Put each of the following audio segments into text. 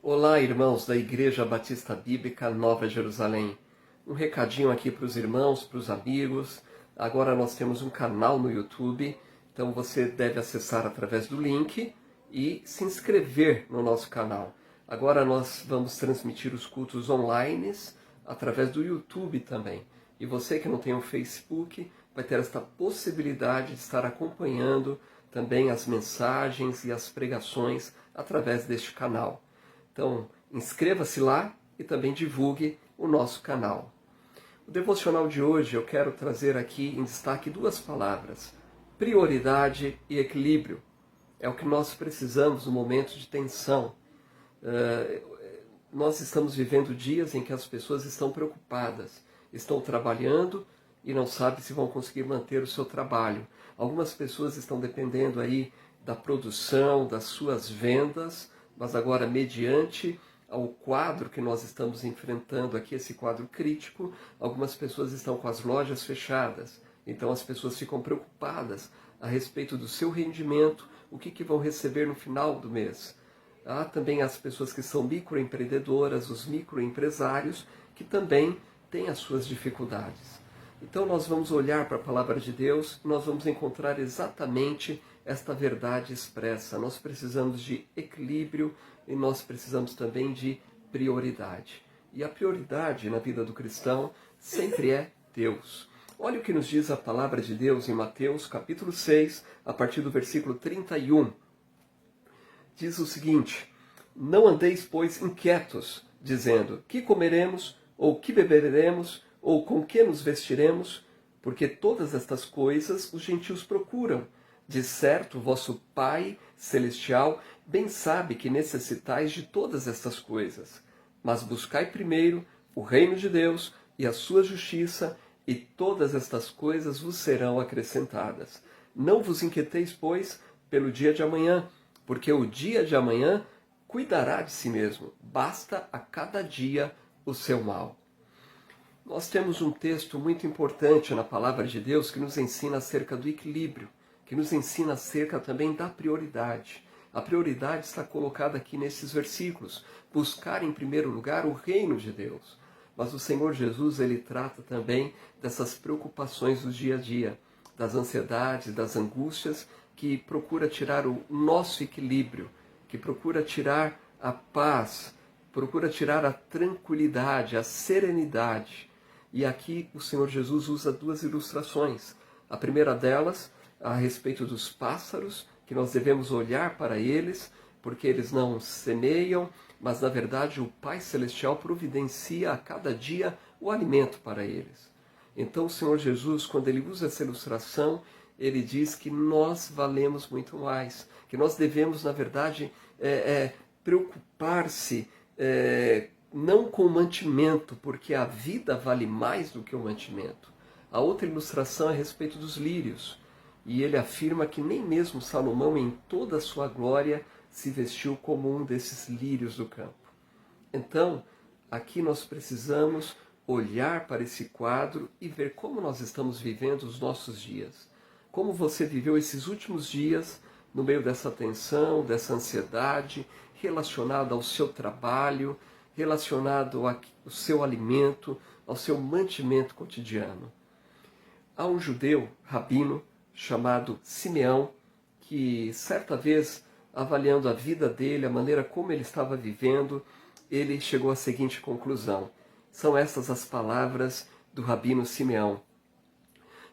Olá, irmãos da Igreja Batista Bíblica Nova Jerusalém. Um recadinho aqui para os irmãos, para os amigos. Agora nós temos um canal no YouTube, então você deve acessar através do link e se inscrever no nosso canal. Agora nós vamos transmitir os cultos online através do YouTube também. E você que não tem um Facebook vai ter esta possibilidade de estar acompanhando também as mensagens e as pregações através deste canal. Então, inscreva-se lá e também divulgue o nosso canal. O devocional de hoje eu quero trazer aqui em destaque duas palavras: prioridade e equilíbrio. É o que nós precisamos no momento de tensão. Nós estamos vivendo dias em que as pessoas estão preocupadas, estão trabalhando e não sabem se vão conseguir manter o seu trabalho. Algumas pessoas estão dependendo aí da produção, das suas vendas, mas agora, mediante ao quadro que nós estamos enfrentando aqui, esse quadro crítico, algumas pessoas estão com as lojas fechadas. Então as pessoas ficam preocupadas a respeito do seu rendimento, o que vão receber no final do mês. Há também as pessoas que são microempreendedoras, os microempresários, que também têm as suas dificuldades. Então nós vamos olhar para a palavra de Deus e nós vamos encontrar exatamente esta verdade expressa. Nós precisamos de equilíbrio e nós precisamos também de prioridade. E a prioridade na vida do cristão sempre é Deus. Olha o que nos diz a palavra de Deus em Mateus capítulo 6, a partir do versículo 31. Diz o seguinte: não andeis, pois, inquietos, dizendo, que comeremos, ou que beberemos, ou com que nos vestiremos? Porque todas estas coisas os gentios procuram. De certo, vosso Pai Celestial bem sabe que necessitais de todas estas coisas. Mas buscai primeiro o reino de Deus e a sua justiça, e todas estas coisas vos serão acrescentadas. Não vos inquieteis, pois, pelo dia de amanhã, porque o dia de amanhã cuidará de si mesmo. Basta a cada dia o seu mal. Nós temos um texto muito importante na palavra de Deus que nos ensina acerca do equilíbrio, que nos ensina acerca também da prioridade. A prioridade está colocada aqui nesses versículos. Buscar em primeiro lugar o reino de Deus. Mas o Senhor Jesus, ele trata também dessas preocupações do dia a dia, das ansiedades, das angústias, que procura tirar o nosso equilíbrio, que procura tirar a paz, procura tirar a tranquilidade, a serenidade. E aqui o Senhor Jesus usa duas ilustrações. A primeira delas, a respeito dos pássaros, que nós devemos olhar para eles, porque eles não semeiam, mas na verdade o Pai Celestial providencia a cada dia o alimento para eles. Então o Senhor Jesus, quando ele usa essa ilustração, ele diz que nós valemos muito mais, que nós devemos, na verdade, preocupar-se não com o mantimento, porque a vida vale mais do que o mantimento. A outra ilustração é a respeito dos lírios. E ele afirma que nem mesmo Salomão, em toda a sua glória, se vestiu como um desses lírios do campo. Então, aqui nós precisamos olhar para esse quadro e ver como nós estamos vivendo os nossos dias. Como você viveu esses últimos dias no meio dessa tensão, dessa ansiedade, relacionada ao seu trabalho, relacionado ao seu alimento, ao seu mantimento cotidiano. Há um judeu, rabino, chamado Simeão, que certa vez, avaliando a vida dele, a maneira como ele estava vivendo, ele chegou à seguinte conclusão. São essas as palavras do rabino Simeão.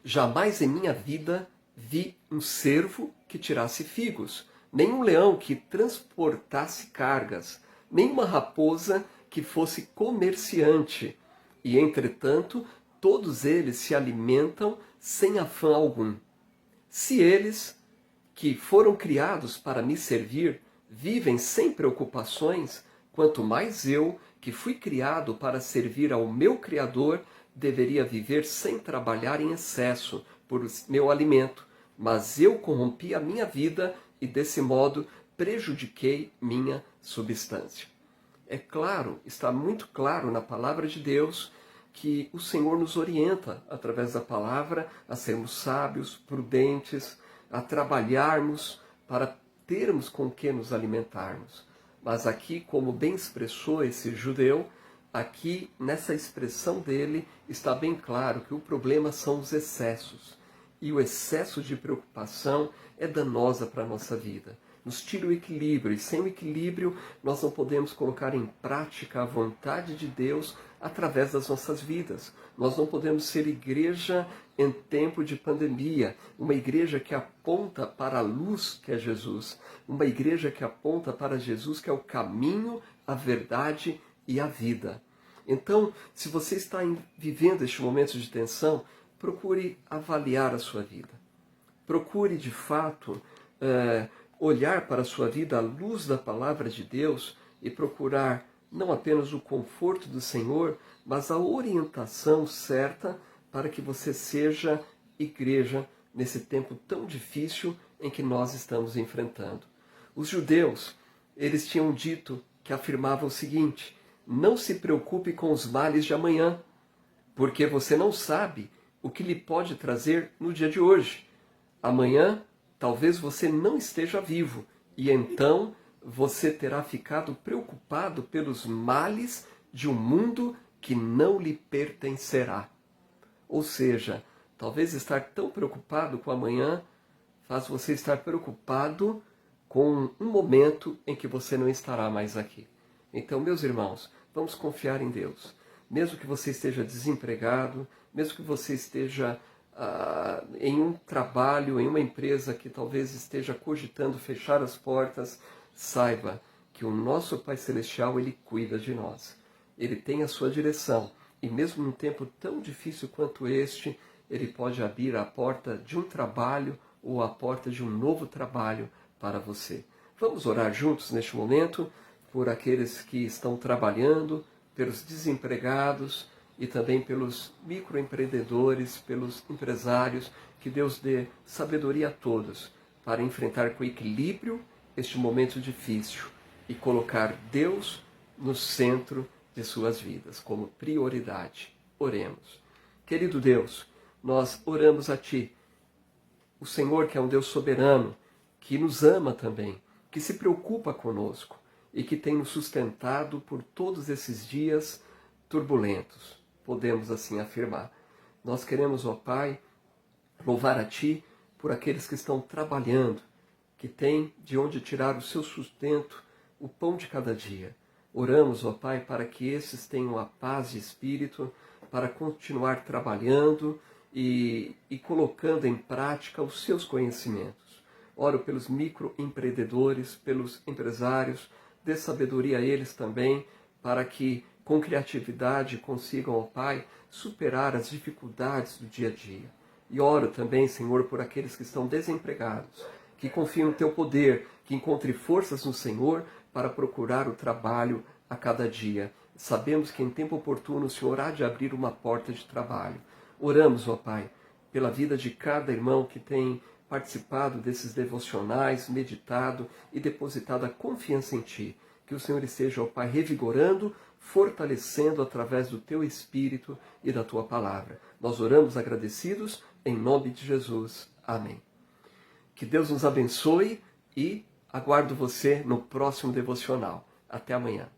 Jamais em minha vida vi um cervo que tirasse figos, nem um leão que transportasse cargas, nem uma raposa que fosse comerciante. E, entretanto, todos eles se alimentam sem afã algum. Se eles, que foram criados para me servir, vivem sem preocupações, quanto mais eu, que fui criado para servir ao meu Criador, deveria viver sem trabalhar em excesso por meu alimento. Mas eu corrompi a minha vida e, desse modo, prejudiquei minha substância. É claro, está muito claro na palavra de Deus que o Senhor nos orienta, através da palavra, a sermos sábios, prudentes, a trabalharmos para termos com que nos alimentarmos. Mas aqui, como bem expressou esse judeu, aqui nessa expressão dele está bem claro que o problema são os excessos. E o excesso de preocupação é danosa para a nossa vida. Nos tira o equilíbrio, e sem o equilíbrio nós não podemos colocar em prática a vontade de Deus através das nossas vidas. Nós não podemos ser igreja em tempo de pandemia, uma igreja que aponta para a luz que é Jesus, uma igreja que aponta para Jesus que é o caminho, a verdade e a vida. Então, se você está vivendo este momento de tensão, procure avaliar a sua vida. Procure, de fato, olhar para a sua vida à luz da palavra de Deus e procurar não apenas o conforto do Senhor, mas a orientação certa para que você seja igreja nesse tempo tão difícil em que nós estamos enfrentando. Os judeus, eles tinham dito que afirmavam o seguinte: não se preocupe com os males de amanhã, porque você não sabe o que lhe pode trazer no dia de hoje. Amanhã, talvez você não esteja vivo, e então você terá ficado preocupado pelos males de um mundo que não lhe pertencerá. Ou seja, talvez estar tão preocupado com amanhã faz você estar preocupado com um momento em que você não estará mais aqui. Então, meus irmãos, vamos confiar em Deus. Mesmo que você esteja desempregado, mesmo que você esteja em um trabalho, em uma empresa que talvez esteja cogitando fechar as portas, saiba que o nosso Pai Celestial, Ele cuida de nós. Ele tem a sua direção. E mesmo num tempo tão difícil quanto este, Ele pode abrir a porta de um trabalho ou a porta de um novo trabalho para você. Vamos orar juntos neste momento por aqueles que estão trabalhando, pelos desempregados e também pelos microempreendedores, pelos empresários. Que Deus dê sabedoria a todos para enfrentar com equilíbrio este momento difícil e colocar Deus no centro de suas vidas, como prioridade. Oremos. Querido Deus, nós oramos a Ti, o Senhor que é um Deus soberano, que nos ama também, que se preocupa conosco e que tem nos sustentado por todos esses dias turbulentos, podemos assim afirmar. Nós queremos, ó Pai, louvar a Ti por aqueles que estão trabalhando, que têm de onde tirar o seu sustento, o pão de cada dia. Oramos, ó Pai, para que esses tenham a paz de espírito, para continuar trabalhando e colocando em prática os seus conhecimentos. Oro pelos microempreendedores, pelos empresários, dê sabedoria a eles também, para que com criatividade consigam, ó Pai, superar as dificuldades do dia a dia. E oro também, Senhor, por aqueles que estão desempregados, que confiam no Teu poder, que encontrem forças no Senhor para procurar o trabalho a cada dia. Sabemos que em tempo oportuno o Senhor há de abrir uma porta de trabalho. Oramos, ó Pai, pela vida de cada irmão que tem participado desses devocionais, meditado e depositado a confiança em Ti. Que o Senhor esteja, ó Pai, revigorando, fortalecendo através do Teu Espírito e da Tua Palavra. Nós oramos agradecidos em nome de Jesus. Amém. Que Deus nos abençoe e aguardo você no próximo devocional. Até amanhã.